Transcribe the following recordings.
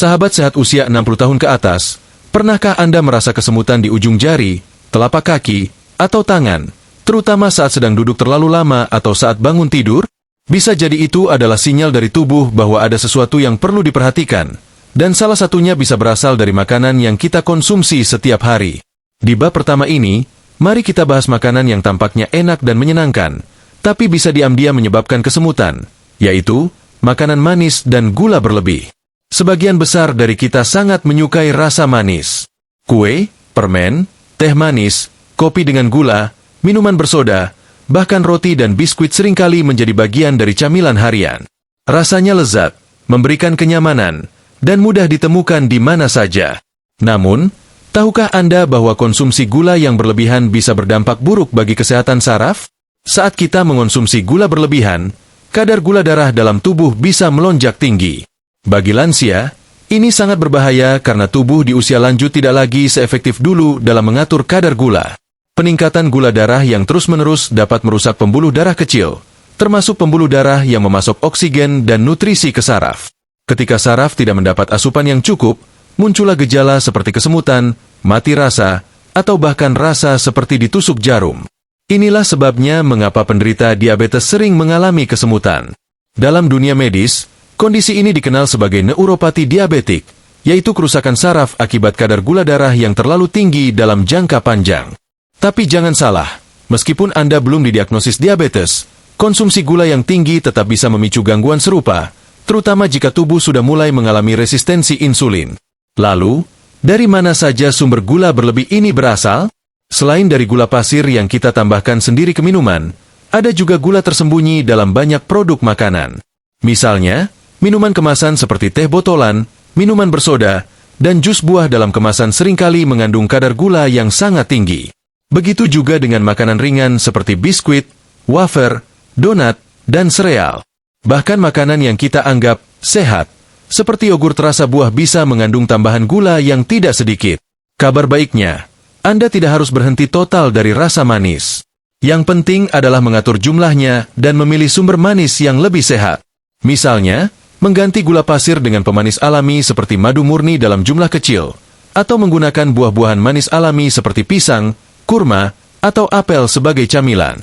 Sahabat sehat usia 60 tahun ke atas, pernahkah Anda merasa kesemutan di ujung jari, telapak kaki, atau tangan, terutama saat sedang duduk terlalu lama atau saat bangun tidur? Bisa jadi itu adalah sinyal dari tubuh bahwa ada sesuatu yang perlu diperhatikan, dan salah satunya bisa berasal dari makanan yang kita konsumsi setiap hari. Di bab pertama ini, mari kita bahas makanan yang tampaknya enak dan menyenangkan, tapi bisa diam-diam menyebabkan kesemutan, yaitu makanan manis dan gula berlebih. Sebagian besar dari kita sangat menyukai rasa manis. Kue, permen, teh manis, kopi dengan gula, minuman bersoda, bahkan roti dan biskuit seringkali menjadi bagian dari camilan harian. Rasanya lezat, memberikan kenyamanan, dan mudah ditemukan di mana saja. Namun, tahukah Anda bahwa konsumsi gula yang berlebihan bisa berdampak buruk bagi kesehatan saraf? Saat kita mengonsumsi gula berlebihan, kadar gula darah dalam tubuh bisa melonjak tinggi. Bagi lansia, ini sangat berbahaya karena tubuh di usia lanjut tidak lagi seefektif dulu dalam mengatur kadar gula. Peningkatan gula darah yang terus-menerus dapat merusak pembuluh darah kecil, termasuk pembuluh darah yang memasok oksigen dan nutrisi ke saraf. Ketika saraf tidak mendapat asupan yang cukup, muncullah gejala seperti kesemutan, mati rasa, atau bahkan rasa seperti ditusuk jarum. Inilah sebabnya mengapa penderita diabetes sering mengalami kesemutan. Dalam dunia medis, kondisi ini dikenal sebagai neuropati diabetik, yaitu kerusakan saraf akibat kadar gula darah yang terlalu tinggi dalam jangka panjang. Tapi jangan salah, meskipun Anda belum didiagnosis diabetes, konsumsi gula yang tinggi tetap bisa memicu gangguan serupa, terutama jika tubuh sudah mulai mengalami resistensi insulin. Lalu, dari mana saja sumber gula berlebih ini berasal? Selain dari gula pasir yang kita tambahkan sendiri ke minuman, ada juga gula tersembunyi dalam banyak produk makanan. Misalnya, minuman kemasan seperti teh botolan, minuman bersoda, dan jus buah dalam kemasan seringkali mengandung kadar gula yang sangat tinggi. Begitu juga dengan makanan ringan seperti biskuit, wafer, donat, dan sereal. Bahkan makanan yang kita anggap sehat, seperti yogurt rasa buah bisa mengandung tambahan gula yang tidak sedikit. Kabar baiknya, Anda tidak harus berhenti total dari rasa manis. Yang penting adalah mengatur jumlahnya dan memilih sumber manis yang lebih sehat. Misalnya, mengganti gula pasir dengan pemanis alami seperti madu murni dalam jumlah kecil, atau menggunakan buah-buahan manis alami seperti pisang, kurma, atau apel sebagai camilan.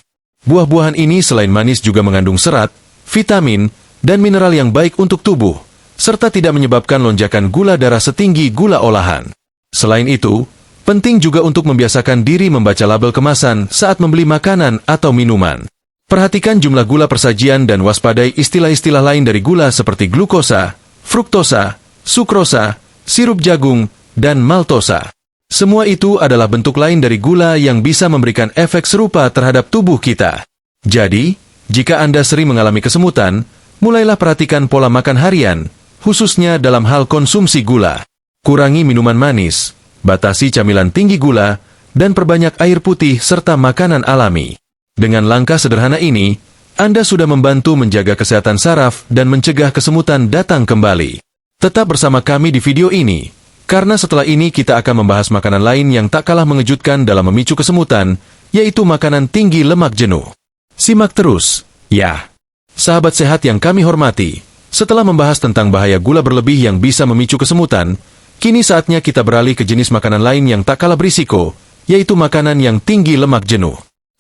Buah-buahan ini selain manis juga mengandung serat, vitamin, dan mineral yang baik untuk tubuh, serta tidak menyebabkan lonjakan gula darah setinggi gula olahan. Selain itu, penting juga untuk membiasakan diri membaca label kemasan saat membeli makanan atau minuman. Perhatikan jumlah gula persajian dan waspadai istilah-istilah lain dari gula seperti glukosa, fruktosa, sukrosa, sirup jagung, dan maltosa. Semua itu adalah bentuk lain dari gula yang bisa memberikan efek serupa terhadap tubuh kita. Jadi, jika Anda sering mengalami kesemutan, mulailah perhatikan pola makan harian, khususnya dalam hal konsumsi gula. Kurangi minuman manis, batasi camilan tinggi gula, dan perbanyak air putih serta makanan alami. Dengan langkah sederhana ini, Anda sudah membantu menjaga kesehatan saraf dan mencegah kesemutan datang kembali. Tetap bersama kami di video ini, karena setelah ini kita akan membahas makanan lain yang tak kalah mengejutkan dalam memicu kesemutan, yaitu makanan tinggi lemak jenuh. Simak terus, ya. Sahabat sehat yang kami hormati, setelah membahas tentang bahaya gula berlebih yang bisa memicu kesemutan, kini saatnya kita beralih ke jenis makanan lain yang tak kalah berisiko, yaitu makanan yang tinggi lemak jenuh.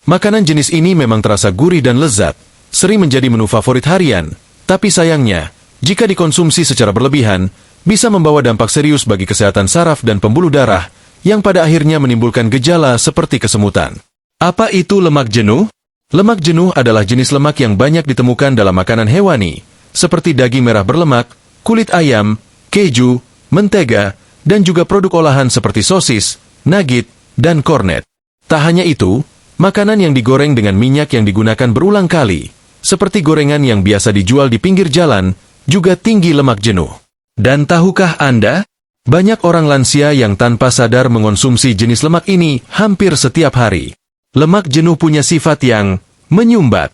Makanan jenis ini memang terasa gurih dan lezat, sering menjadi menu favorit harian, tapi sayangnya, jika dikonsumsi secara berlebihan, bisa membawa dampak serius bagi kesehatan saraf dan pembuluh darah, yang pada akhirnya menimbulkan gejala seperti kesemutan. Apa itu lemak jenuh? Lemak jenuh adalah jenis lemak yang banyak ditemukan dalam makanan hewani, seperti daging merah berlemak, kulit ayam, keju, mentega, dan juga produk olahan seperti sosis, nugget, dan kornet. Tak hanya itu, makanan yang digoreng dengan minyak yang digunakan berulang kali, seperti gorengan yang biasa dijual di pinggir jalan, juga tinggi lemak jenuh. Dan tahukah Anda, banyak orang lansia yang tanpa sadar mengonsumsi jenis lemak ini hampir setiap hari. Lemak jenuh punya sifat yang menyumbat.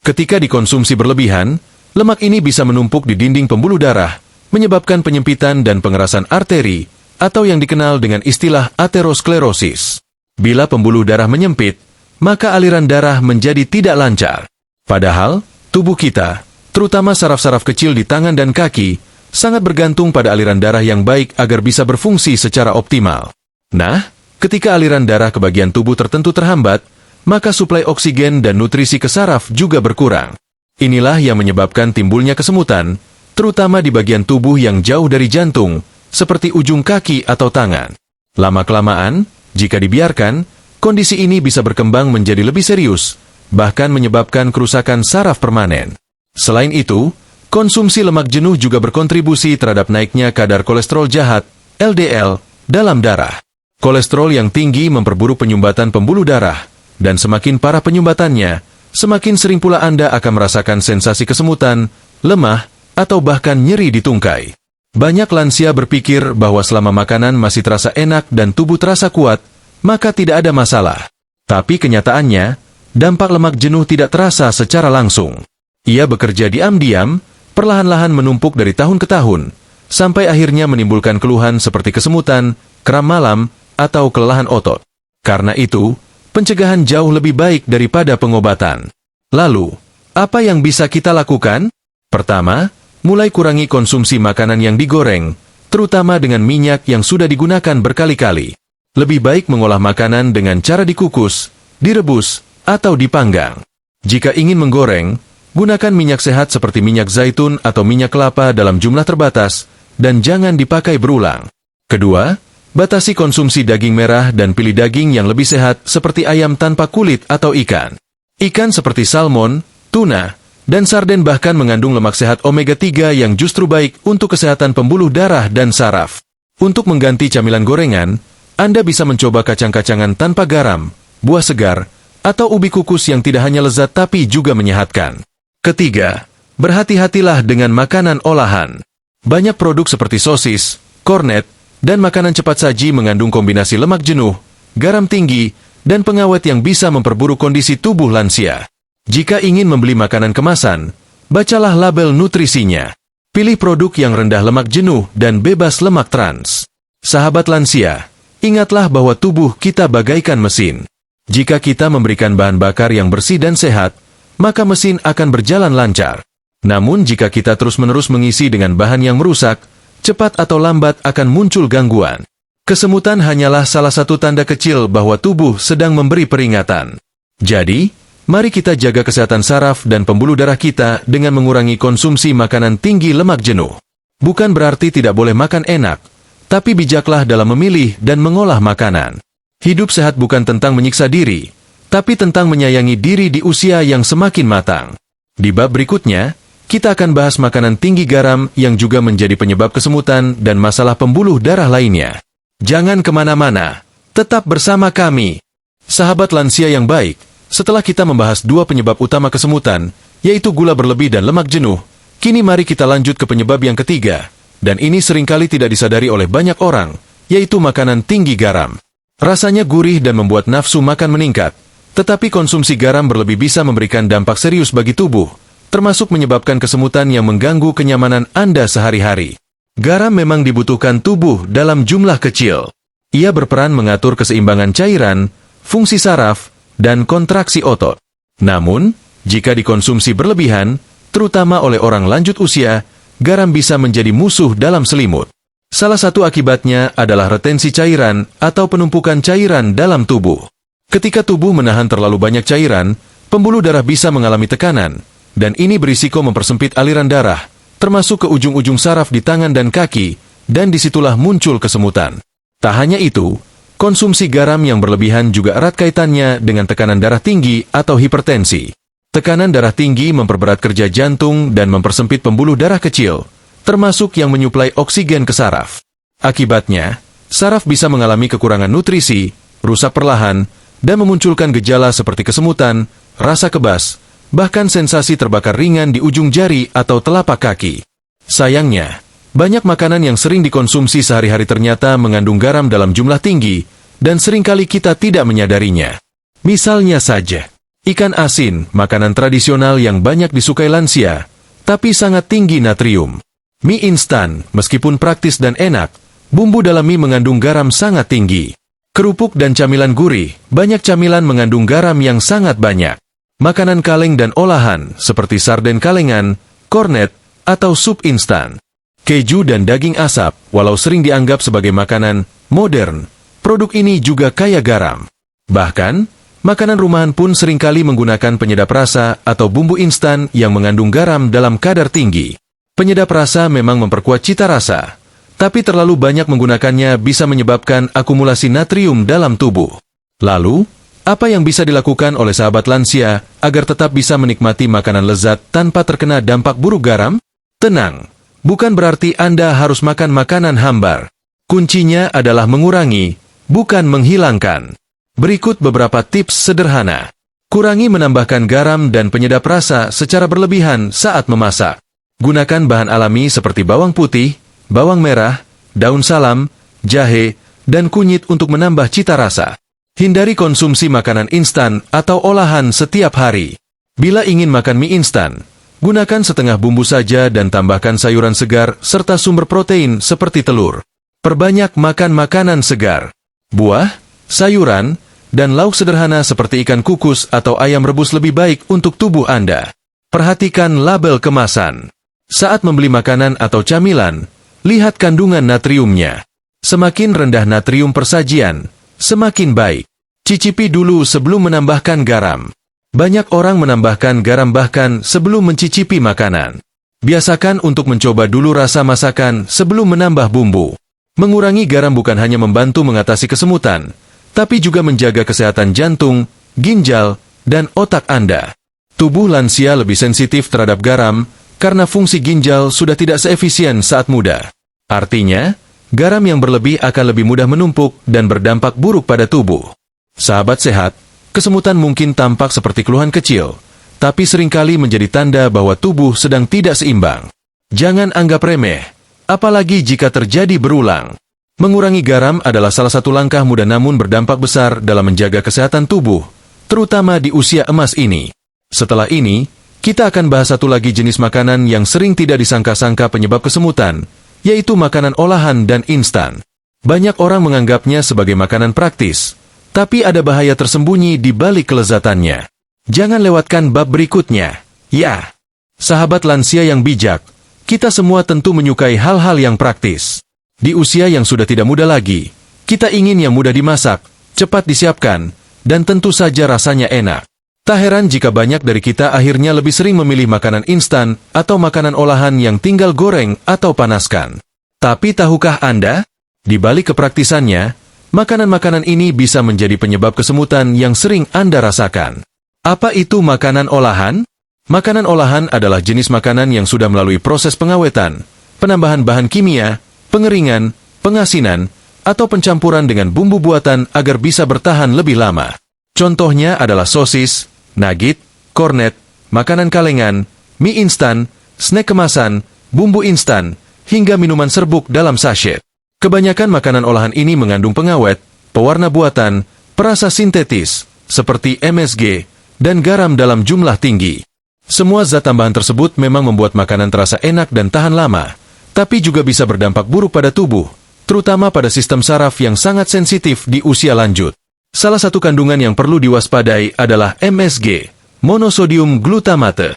Ketika dikonsumsi berlebihan, lemak ini bisa menumpuk di dinding pembuluh darah, menyebabkan penyempitan dan pengerasan arteri, atau yang dikenal dengan istilah aterosklerosis. Bila pembuluh darah menyempit, maka aliran darah menjadi tidak lancar. Padahal, tubuh kita, terutama saraf-saraf kecil di tangan dan kaki, sangat bergantung pada aliran darah yang baik agar bisa berfungsi secara optimal. Nah, ketika aliran darah ke bagian tubuh tertentu terhambat, maka suplai oksigen dan nutrisi ke saraf juga berkurang. Inilah yang menyebabkan timbulnya kesemutan, terutama di bagian tubuh yang jauh dari jantung, seperti ujung kaki atau tangan. Lama-kelamaan, jika dibiarkan, kondisi ini bisa berkembang menjadi lebih serius, bahkan menyebabkan kerusakan saraf permanen. Selain itu, konsumsi lemak jenuh juga berkontribusi terhadap naiknya kadar kolesterol jahat, LDL, dalam darah. Kolesterol yang tinggi memperburuk penyumbatan pembuluh darah, dan semakin parah penyumbatannya, semakin sering pula Anda akan merasakan sensasi kesemutan, lemah, atau bahkan nyeri di tungkai. Banyak lansia berpikir bahwa selama makanan masih terasa enak dan tubuh terasa kuat, maka tidak ada masalah. Tapi kenyataannya, dampak lemak jenuh tidak terasa secara langsung. Ia bekerja diam-diam, perlahan-lahan menumpuk dari tahun ke tahun, sampai akhirnya menimbulkan keluhan seperti kesemutan, kram malam, atau kelelahan otot. Karena itu, pencegahan jauh lebih baik daripada pengobatan. Lalu, apa yang bisa kita lakukan? Pertama, mulai kurangi konsumsi makanan yang digoreng, terutama dengan minyak yang sudah digunakan berkali-kali. Lebih baik mengolah makanan dengan cara dikukus, direbus, atau dipanggang. Jika ingin menggoreng, gunakan minyak sehat seperti minyak zaitun atau minyak kelapa dalam jumlah terbatas, dan jangan dipakai berulang. Kedua, batasi konsumsi daging merah dan pilih daging yang lebih sehat seperti ayam tanpa kulit atau ikan. Ikan seperti salmon, tuna, dan sarden bahkan mengandung lemak sehat omega-3 yang justru baik untuk kesehatan pembuluh darah dan saraf. Untuk mengganti camilan gorengan, Anda bisa mencoba kacang-kacangan tanpa garam, buah segar, atau ubi kukus yang tidak hanya lezat tapi juga menyehatkan. Ketiga, berhati-hatilah dengan makanan olahan. Banyak produk seperti sosis, kornet, dan makanan cepat saji mengandung kombinasi lemak jenuh, garam tinggi, dan pengawet yang bisa memperburuk kondisi tubuh lansia. Jika ingin membeli makanan kemasan, bacalah label nutrisinya. Pilih produk yang rendah lemak jenuh dan bebas lemak trans. Sahabat lansia, ingatlah bahwa tubuh kita bagaikan mesin. Jika kita memberikan bahan bakar yang bersih dan sehat, maka mesin akan berjalan lancar. Namun jika kita terus-menerus mengisi dengan bahan yang merusak, cepat atau lambat akan muncul gangguan. Kesemutan hanyalah salah satu tanda kecil bahwa tubuh sedang memberi peringatan. Jadi, mari kita jaga kesehatan saraf dan pembuluh darah kita dengan mengurangi konsumsi makanan tinggi lemak jenuh. Bukan berarti tidak boleh makan enak, tapi bijaklah dalam memilih dan mengolah makanan. Hidup sehat bukan tentang menyiksa diri, tapi tentang menyayangi diri di usia yang semakin matang. Di bab berikutnya, kita akan bahas makanan tinggi garam yang juga menjadi penyebab kesemutan dan masalah pembuluh darah lainnya. Jangan kemana-mana, tetap bersama kami. Sahabat lansia yang baik, setelah kita membahas dua penyebab utama kesemutan, yaitu gula berlebih dan lemak jenuh, kini mari kita lanjut ke penyebab yang ketiga, dan ini seringkali tidak disadari oleh banyak orang, yaitu makanan tinggi garam. Rasanya gurih dan membuat nafsu makan meningkat, tetapi konsumsi garam berlebih bisa memberikan dampak serius bagi tubuh, termasuk menyebabkan kesemutan yang mengganggu kenyamanan Anda sehari-hari. Garam memang dibutuhkan tubuh dalam jumlah kecil. Ia berperan mengatur keseimbangan cairan, fungsi saraf, dan kontraksi otot. Namun, jika dikonsumsi berlebihan, terutama oleh orang lanjut usia, garam bisa menjadi musuh dalam selimut. Salah satu akibatnya adalah retensi cairan atau penumpukan cairan dalam tubuh. Ketika tubuh menahan terlalu banyak cairan, pembuluh darah bisa mengalami tekanan, dan ini berisiko mempersempit aliran darah, termasuk ke ujung-ujung saraf di tangan dan kaki, dan disitulah muncul kesemutan. Tak hanya itu, konsumsi garam yang berlebihan juga erat kaitannya dengan tekanan darah tinggi atau hipertensi. Tekanan darah tinggi memperberat kerja jantung dan mempersempit pembuluh darah kecil, termasuk yang menyuplai oksigen ke saraf. Akibatnya, saraf bisa mengalami kekurangan nutrisi, rusak perlahan, dan memunculkan gejala seperti kesemutan, rasa kebas, bahkan sensasi terbakar ringan di ujung jari atau telapak kaki. Sayangnya, banyak makanan yang sering dikonsumsi sehari-hari ternyata mengandung garam dalam jumlah tinggi, dan seringkali kita tidak menyadarinya. Misalnya saja, ikan asin, makanan tradisional yang banyak disukai lansia, tapi sangat tinggi natrium. Mie instan, meskipun praktis dan enak, bumbu dalam mie mengandung garam sangat tinggi. Kerupuk dan camilan gurih, banyak camilan mengandung garam yang sangat banyak. Makanan kaleng dan olahan, seperti sarden kalengan, kornet, atau sup instan. Keju dan daging asap, walau sering dianggap sebagai makanan modern, produk ini juga kaya garam. Bahkan, makanan rumahan pun seringkali menggunakan penyedap rasa atau bumbu instan yang mengandung garam dalam kadar tinggi. Penyedap rasa memang memperkuat cita rasa, tapi terlalu banyak menggunakannya bisa menyebabkan akumulasi natrium dalam tubuh. Lalu, apa yang bisa dilakukan oleh sahabat lansia agar tetap bisa menikmati makanan lezat tanpa terkena dampak buruk garam? Tenang, bukan berarti Anda harus makan makanan hambar. Kuncinya adalah mengurangi, bukan menghilangkan. Berikut beberapa tips sederhana. Kurangi menambahkan garam dan penyedap rasa secara berlebihan saat memasak. Gunakan bahan alami seperti bawang putih, bawang merah, daun salam, jahe, dan kunyit untuk menambah cita rasa. Hindari konsumsi makanan instan atau olahan setiap hari. Bila ingin makan mie instan, gunakan setengah bumbu saja dan tambahkan sayuran segar serta sumber protein seperti telur. Perbanyak makan makanan segar. Buah, sayuran, dan lauk sederhana seperti ikan kukus atau ayam rebus lebih baik untuk tubuh Anda. Perhatikan label kemasan. Saat membeli makanan atau camilan, lihat kandungan natriumnya. Semakin rendah natrium persajian, semakin baik. Cicipi dulu sebelum menambahkan garam. Banyak orang menambahkan garam bahkan sebelum mencicipi makanan. Biasakan untuk mencoba dulu rasa masakan sebelum menambah bumbu. Mengurangi garam bukan hanya membantu mengatasi kesemutan, tapi juga menjaga kesehatan jantung, ginjal, dan otak Anda. Tubuh lansia lebih sensitif terhadap garam karena fungsi ginjal sudah tidak seefisien saat muda. Artinya, garam yang berlebih akan lebih mudah menumpuk dan berdampak buruk pada tubuh. Sahabat sehat, kesemutan mungkin tampak seperti keluhan kecil, tapi seringkali menjadi tanda bahwa tubuh sedang tidak seimbang. Jangan anggap remeh, apalagi jika terjadi berulang. Mengurangi garam adalah salah satu langkah mudah namun berdampak besar dalam menjaga kesehatan tubuh, terutama di usia emas ini. Setelah ini, kita akan bahas satu lagi jenis makanan yang sering tidak disangka-sangka penyebab kesemutan, yaitu makanan olahan dan instan. Banyak orang menganggapnya sebagai makanan praktis, tapi ada bahaya tersembunyi di balik kelezatannya. Jangan lewatkan bab berikutnya. Ya, sahabat lansia yang bijak, kita semua tentu menyukai hal-hal yang praktis. Di usia yang sudah tidak muda lagi, kita ingin yang mudah dimasak, cepat disiapkan, dan tentu saja rasanya enak. Tak heran jika banyak dari kita akhirnya lebih sering memilih makanan instan atau makanan olahan yang tinggal goreng atau panaskan. Tapi tahukah Anda? Di balik kepraktisannya, makanan-makanan ini bisa menjadi penyebab kesemutan yang sering Anda rasakan. Apa itu makanan olahan? Makanan olahan adalah jenis makanan yang sudah melalui proses pengawetan, penambahan bahan kimia, pengeringan, pengasinan, atau pencampuran dengan bumbu buatan agar bisa bertahan lebih lama. Contohnya adalah sosis, nugget, kornet, makanan kalengan, mie instan, snack kemasan, bumbu instan, hingga minuman serbuk dalam sachet. Kebanyakan makanan olahan ini mengandung pengawet, pewarna buatan, perasa sintetis, seperti MSG, dan garam dalam jumlah tinggi. Semua zat tambahan tersebut memang membuat makanan terasa enak dan tahan lama, tapi juga bisa berdampak buruk pada tubuh, terutama pada sistem saraf yang sangat sensitif di usia lanjut. Salah satu kandungan yang perlu diwaspadai adalah MSG, monosodium glutamate.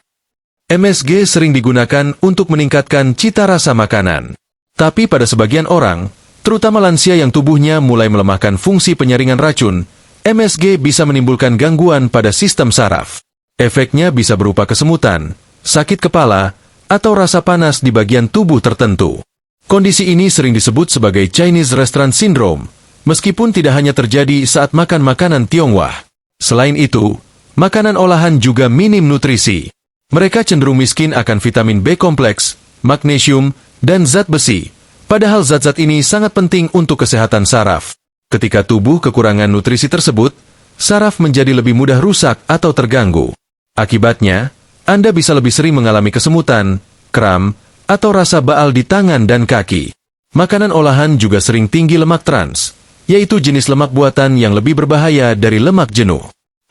MSG sering digunakan untuk meningkatkan cita rasa makanan. Tapi pada sebagian orang, terutama lansia yang tubuhnya mulai melemahkan fungsi penyaringan racun, MSG bisa menimbulkan gangguan pada sistem saraf. Efeknya bisa berupa kesemutan, sakit kepala, atau rasa panas di bagian tubuh tertentu. Kondisi ini sering disebut sebagai Chinese Restaurant Syndrome, meskipun tidak hanya terjadi saat makan makanan Tionghoa. Selain itu, makanan olahan juga minim nutrisi. Mereka cenderung miskin akan vitamin B kompleks, magnesium, dan zat besi. Padahal zat-zat ini sangat penting untuk kesehatan saraf. Ketika tubuh kekurangan nutrisi tersebut, saraf menjadi lebih mudah rusak atau terganggu. Akibatnya, Anda bisa lebih sering mengalami kesemutan, kram, atau rasa baal di tangan dan kaki. Makanan olahan juga sering tinggi lemak trans, yaitu jenis lemak buatan yang lebih berbahaya dari lemak jenuh.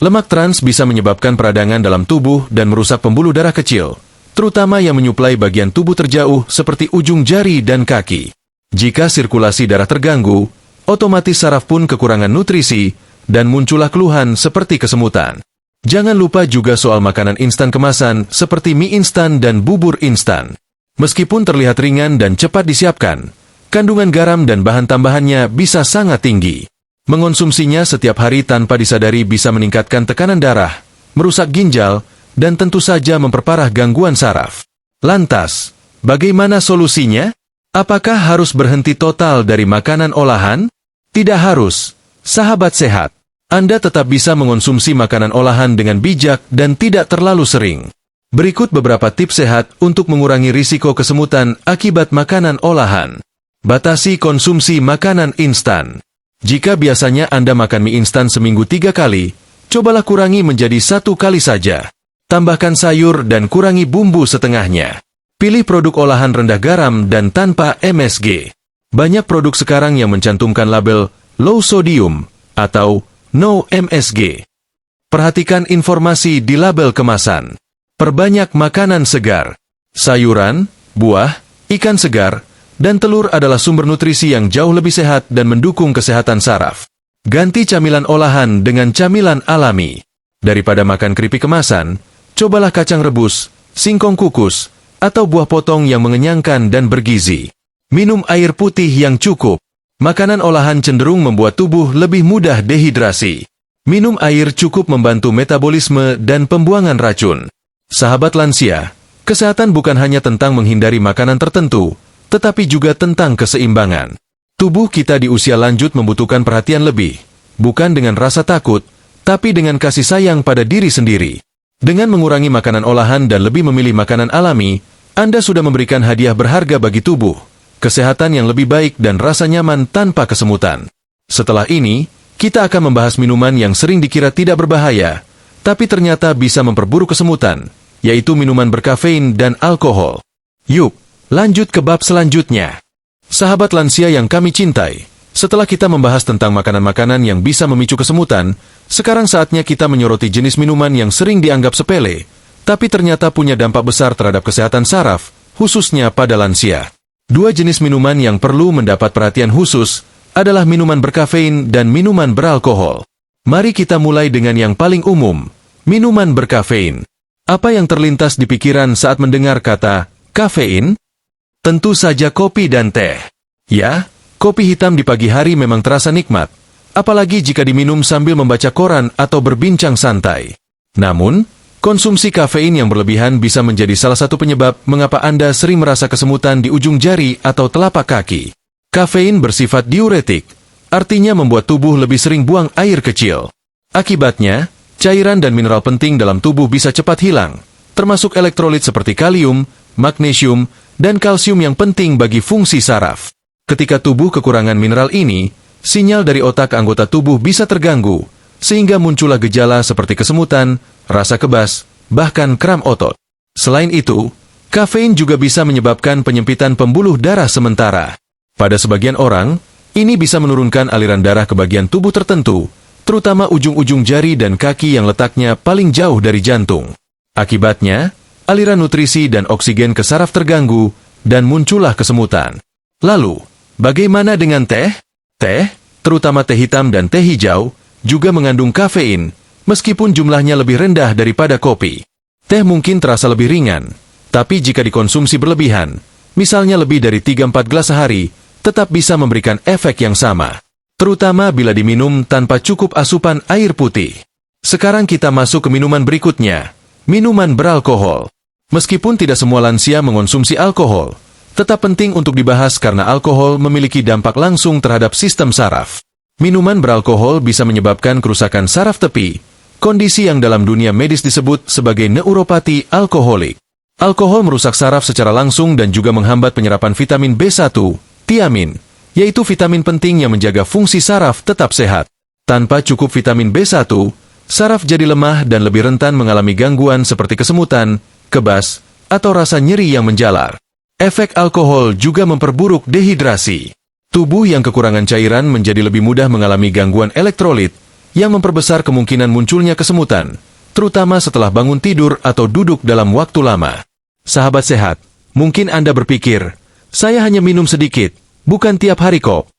Lemak trans bisa menyebabkan peradangan dalam tubuh dan merusak pembuluh darah kecil, terutama yang menyuplai bagian tubuh terjauh seperti ujung jari dan kaki. Jika sirkulasi darah terganggu, otomatis saraf pun kekurangan nutrisi, dan muncullah keluhan seperti kesemutan. Jangan lupa juga soal makanan instan kemasan seperti mie instan dan bubur instan. Meskipun terlihat ringan dan cepat disiapkan, kandungan garam dan bahan tambahannya bisa sangat tinggi. Mengonsumsinya setiap hari tanpa disadari bisa meningkatkan tekanan darah, merusak ginjal, dan tentu saja memperparah gangguan saraf. Lantas, bagaimana solusinya? Apakah harus berhenti total dari makanan olahan? Tidak harus, sahabat sehat. Anda tetap bisa mengonsumsi makanan olahan dengan bijak dan tidak terlalu sering. Berikut beberapa tips sehat untuk mengurangi risiko kesemutan akibat makanan olahan. Batasi konsumsi makanan instan. Jika biasanya Anda makan mie instan seminggu 3 kali, cobalah kurangi menjadi 1 kali saja. Tambahkan sayur dan kurangi bumbu setengahnya. Pilih produk olahan rendah garam dan tanpa MSG. Banyak produk sekarang yang mencantumkan label low sodium atau no MSG. Perhatikan informasi di label kemasan. Perbanyak makanan segar. Sayuran, buah, ikan segar, dan telur adalah sumber nutrisi yang jauh lebih sehat dan mendukung kesehatan saraf. Ganti camilan olahan dengan camilan alami. Daripada makan keripik kemasan, cobalah kacang rebus, singkong kukus, atau buah potong yang mengenyangkan dan bergizi. Minum air putih yang cukup. Makanan olahan cenderung membuat tubuh lebih mudah dehidrasi. Minum air cukup membantu metabolisme dan pembuangan racun. Sahabat lansia, kesehatan bukan hanya tentang menghindari makanan tertentu, tetapi juga tentang keseimbangan. Tubuh kita di usia lanjut membutuhkan perhatian lebih, bukan dengan rasa takut, tapi dengan kasih sayang pada diri sendiri. Dengan mengurangi makanan olahan dan lebih memilih makanan alami, Anda sudah memberikan hadiah berharga bagi tubuh, kesehatan yang lebih baik dan rasa nyaman tanpa kesemutan. Setelah ini, kita akan membahas minuman yang sering dikira tidak berbahaya, tapi ternyata bisa memperburuk kesemutan, yaitu minuman berkafein dan alkohol. Yuk, lanjut ke bab selanjutnya. Sahabat lansia yang kami cintai, setelah kita membahas tentang makanan-makanan yang bisa memicu kesemutan, sekarang saatnya kita menyoroti jenis minuman yang sering dianggap sepele, tapi ternyata punya dampak besar terhadap kesehatan saraf, khususnya pada lansia. 2 jenis minuman yang perlu mendapat perhatian khusus adalah minuman berkafein dan minuman beralkohol. Mari kita mulai dengan yang paling umum, minuman berkafein. Apa yang terlintas di pikiran saat mendengar kata kafein? Tentu saja kopi dan teh. Ya, kopi hitam di pagi hari memang terasa nikmat, apalagi jika diminum sambil membaca koran atau berbincang santai. Namun, konsumsi kafein yang berlebihan bisa menjadi salah satu penyebab mengapa Anda sering merasa kesemutan di ujung jari atau telapak kaki. Kafein bersifat diuretik, artinya membuat tubuh lebih sering buang air kecil. Akibatnya, cairan dan mineral penting dalam tubuh bisa cepat hilang, termasuk elektrolit seperti kalium, magnesium, dan kalsium yang penting bagi fungsi saraf. Ketika tubuh kekurangan mineral ini, sinyal dari otak anggota tubuh bisa terganggu, sehingga muncullah gejala seperti kesemutan, rasa kebas, bahkan kram otot. Selain itu, kafein juga bisa menyebabkan penyempitan pembuluh darah sementara. Pada sebagian orang, ini bisa menurunkan aliran darah ke bagian tubuh tertentu, terutama ujung-ujung jari dan kaki yang letaknya paling jauh dari jantung. Akibatnya, aliran nutrisi dan oksigen ke saraf terganggu, dan muncullah kesemutan. Lalu, bagaimana dengan teh? Teh, terutama teh hitam dan teh hijau, juga mengandung kafein, meskipun jumlahnya lebih rendah daripada kopi. Teh mungkin terasa lebih ringan, tapi jika dikonsumsi berlebihan, misalnya lebih dari 3-4 gelas sehari, tetap bisa memberikan efek yang sama. Terutama bila diminum tanpa cukup asupan air putih. Sekarang kita masuk ke minuman berikutnya, minuman beralkohol. Meskipun tidak semua lansia mengonsumsi alkohol, tetap penting untuk dibahas karena alkohol memiliki dampak langsung terhadap sistem saraf. Minuman beralkohol bisa menyebabkan kerusakan saraf tepi, kondisi yang dalam dunia medis disebut sebagai neuropati alkoholik. Alkohol merusak saraf secara langsung dan juga menghambat penyerapan vitamin B1, tiamin, yaitu vitamin penting yang menjaga fungsi saraf tetap sehat. Tanpa cukup vitamin B1, saraf jadi lemah dan lebih rentan mengalami gangguan seperti kesemutan, kebas, atau rasa nyeri yang menjalar. Efek alkohol juga memperburuk dehidrasi. Tubuh yang kekurangan cairan menjadi lebih mudah mengalami gangguan elektrolit yang memperbesar kemungkinan munculnya kesemutan, terutama setelah bangun tidur atau duduk dalam waktu lama. Sahabat sehat, mungkin Anda berpikir, saya hanya minum sedikit, bukan tiap hari kok.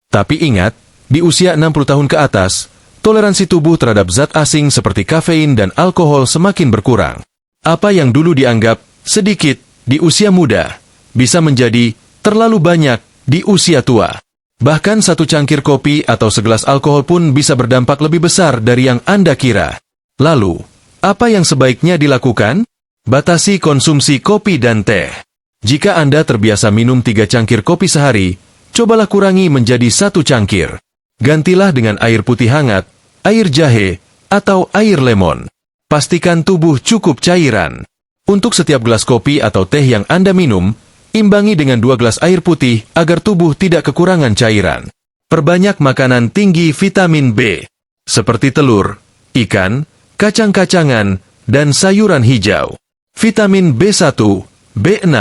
Tapi ingat, di usia 60 tahun ke atas, toleransi tubuh terhadap zat asing seperti kafein dan alkohol semakin berkurang. Apa yang dulu dianggap sedikit di usia muda, bisa menjadi terlalu banyak di usia tua. Bahkan satu cangkir kopi atau segelas alkohol pun bisa berdampak lebih besar dari yang Anda kira. Lalu, apa yang sebaiknya dilakukan? Batasi konsumsi kopi dan teh. Jika Anda terbiasa minum 3 cangkir kopi sehari, cobalah kurangi menjadi 1 cangkir. Gantilah dengan air putih hangat, air jahe, atau air lemon. Pastikan tubuh cukup cairan. Untuk setiap gelas kopi atau teh yang Anda minum, imbangi dengan 2 gelas air putih agar tubuh tidak kekurangan cairan. Perbanyak makanan tinggi vitamin B, seperti telur, ikan, kacang-kacangan, dan sayuran hijau. Vitamin B1, B6,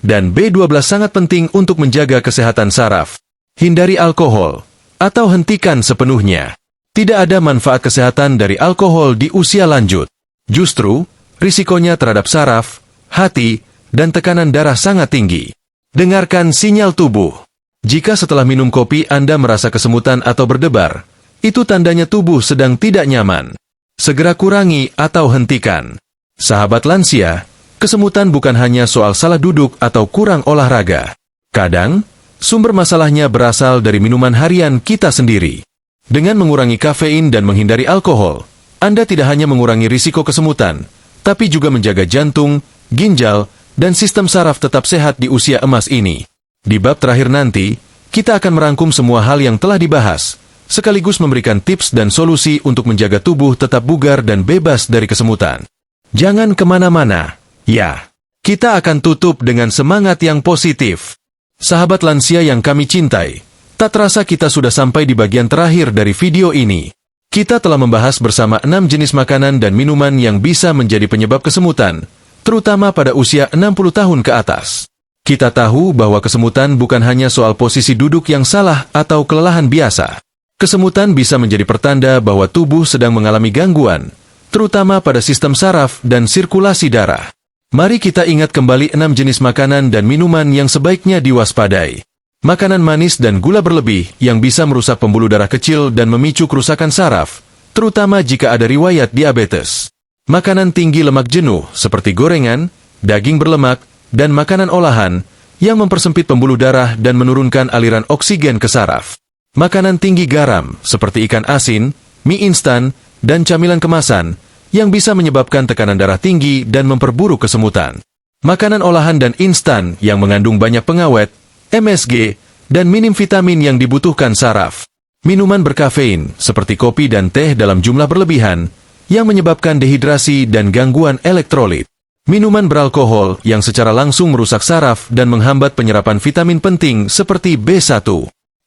dan B12 sangat penting untuk menjaga kesehatan saraf. Hindari alkohol, atau hentikan sepenuhnya. Tidak ada manfaat kesehatan dari alkohol di usia lanjut. Justru, risikonya terhadap saraf, hati, dan tekanan darah sangat tinggi. Dengarkan sinyal tubuh. Jika setelah minum kopi Anda merasa kesemutan atau berdebar, itu tandanya tubuh sedang tidak nyaman. Segera kurangi atau hentikan. Sahabat lansia, kesemutan bukan hanya soal salah duduk atau kurang olahraga. Kadang, sumber masalahnya berasal dari minuman harian kita sendiri. Dengan mengurangi kafein dan menghindari alkohol, Anda tidak hanya mengurangi risiko kesemutan, tapi juga menjaga jantung, ginjal, dan sistem saraf tetap sehat di usia emas ini. Di bab terakhir nanti, kita akan merangkum semua hal yang telah dibahas, sekaligus memberikan tips dan solusi untuk menjaga tubuh tetap bugar dan bebas dari kesemutan. Jangan kemana-mana, ya. Kita akan tutup dengan semangat yang positif. Sahabat lansia yang kami cintai, tak terasa kita sudah sampai di bagian terakhir dari video ini. Kita telah membahas bersama 6 jenis makanan dan minuman yang bisa menjadi penyebab kesemutan, terutama pada usia 60 tahun ke atas. Kita tahu bahwa kesemutan bukan hanya soal posisi duduk yang salah atau kelelahan biasa. Kesemutan bisa menjadi pertanda bahwa tubuh sedang mengalami gangguan, terutama pada sistem saraf dan sirkulasi darah. Mari kita ingat kembali 6 jenis makanan dan minuman yang sebaiknya diwaspadai. Makanan manis dan gula berlebih yang bisa merusak pembuluh darah kecil dan memicu kerusakan saraf, terutama jika ada riwayat diabetes. Makanan tinggi lemak jenuh seperti gorengan, daging berlemak, dan makanan olahan yang mempersempit pembuluh darah dan menurunkan aliran oksigen ke saraf. Makanan tinggi garam seperti ikan asin, mie instan, dan camilan kemasan yang bisa menyebabkan tekanan darah tinggi dan memperburuk kesemutan. Makanan olahan dan instan yang mengandung banyak pengawet, MSG, dan minim vitamin yang dibutuhkan saraf. Minuman berkafein, seperti kopi dan teh dalam jumlah berlebihan, yang menyebabkan dehidrasi dan gangguan elektrolit. Minuman beralkohol yang secara langsung merusak saraf dan menghambat penyerapan vitamin penting seperti B1.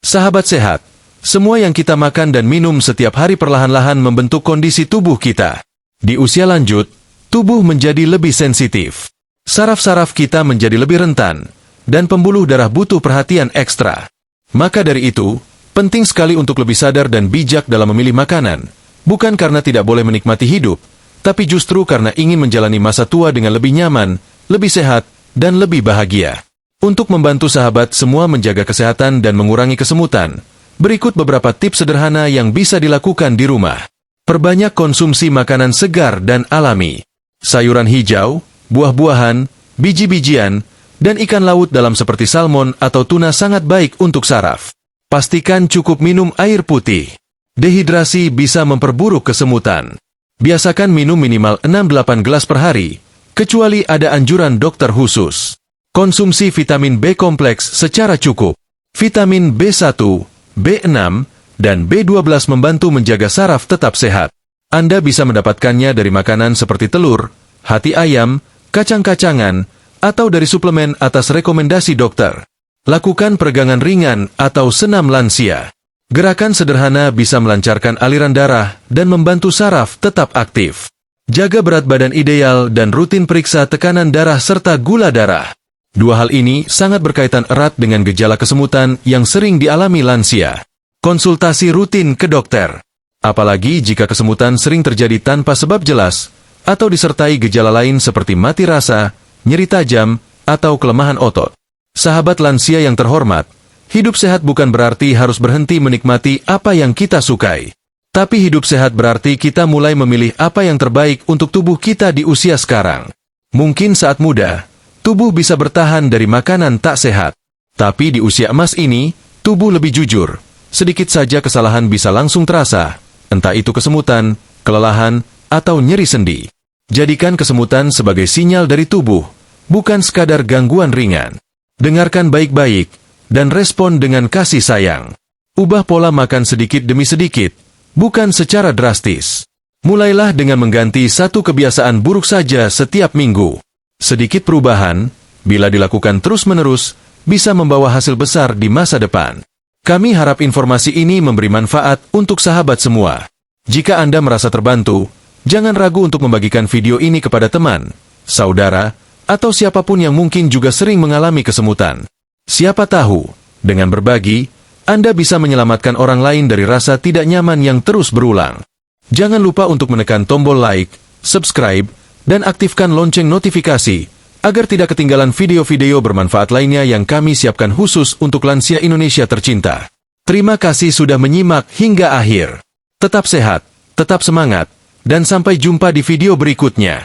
Sahabat sehat, semua yang kita makan dan minum setiap hari perlahan-lahan membentuk kondisi tubuh kita. Di usia lanjut, tubuh menjadi lebih sensitif. Saraf-saraf kita menjadi lebih rentan, dan pembuluh darah butuh perhatian ekstra. Maka dari itu, penting sekali untuk lebih sadar dan bijak dalam memilih makanan, bukan karena tidak boleh menikmati hidup, tapi justru karena ingin menjalani masa tua dengan lebih nyaman, lebih sehat, dan lebih bahagia. Untuk membantu sahabat semua menjaga kesehatan dan mengurangi kesemutan, berikut beberapa tips sederhana yang bisa dilakukan di rumah. Perbanyak konsumsi makanan segar dan alami. Sayuran hijau, buah-buahan, biji-bijian, dan ikan laut dalam seperti salmon atau tuna sangat baik untuk saraf. Pastikan cukup minum air putih. Dehidrasi bisa memperburuk kesemutan. Biasakan minum minimal 6-8 gelas per hari, kecuali ada anjuran dokter khusus. Konsumsi vitamin B kompleks secara cukup. Vitamin B1, B6, dan B12 membantu menjaga saraf tetap sehat. Anda bisa mendapatkannya dari makanan seperti telur, hati ayam, kacang-kacangan, atau dari suplemen atas rekomendasi dokter. Lakukan peregangan ringan atau senam lansia. Gerakan sederhana bisa melancarkan aliran darah dan membantu saraf tetap aktif. Jaga berat badan ideal dan rutin periksa tekanan darah serta gula darah. Dua hal ini sangat berkaitan erat dengan gejala kesemutan yang sering dialami lansia. Konsultasi rutin ke dokter. Apalagi jika kesemutan sering terjadi tanpa sebab jelas, atau disertai gejala lain seperti mati rasa, nyeri tajam, atau kelemahan otot. Sahabat lansia yang terhormat, hidup sehat bukan berarti harus berhenti menikmati apa yang kita sukai. Tapi hidup sehat berarti kita mulai memilih apa yang terbaik untuk tubuh kita di usia sekarang. Mungkin saat muda, tubuh bisa bertahan dari makanan tak sehat. Tapi di usia emas ini, tubuh lebih jujur. Sedikit saja kesalahan bisa langsung terasa, entah itu kesemutan, kelelahan, atau nyeri sendi. Jadikan kesemutan sebagai sinyal dari tubuh, bukan sekadar gangguan ringan. Dengarkan baik-baik, dan respon dengan kasih sayang. Ubah pola makan sedikit demi sedikit, bukan secara drastis. Mulailah dengan mengganti satu kebiasaan buruk saja setiap minggu. Sedikit perubahan, bila dilakukan terus-menerus, bisa membawa hasil besar di masa depan. Kami harap informasi ini memberi manfaat untuk sahabat semua. Jika Anda merasa terbantu, jangan ragu untuk membagikan video ini kepada teman, saudara, atau siapapun yang mungkin juga sering mengalami kesemutan. Siapa tahu, dengan berbagi, Anda bisa menyelamatkan orang lain dari rasa tidak nyaman yang terus berulang. Jangan lupa untuk menekan tombol like, subscribe, dan aktifkan lonceng notifikasi, agar tidak ketinggalan video-video bermanfaat lainnya yang kami siapkan khusus untuk lansia Indonesia tercinta. Terima kasih sudah menyimak hingga akhir. Tetap sehat, tetap semangat, dan sampai jumpa di video berikutnya.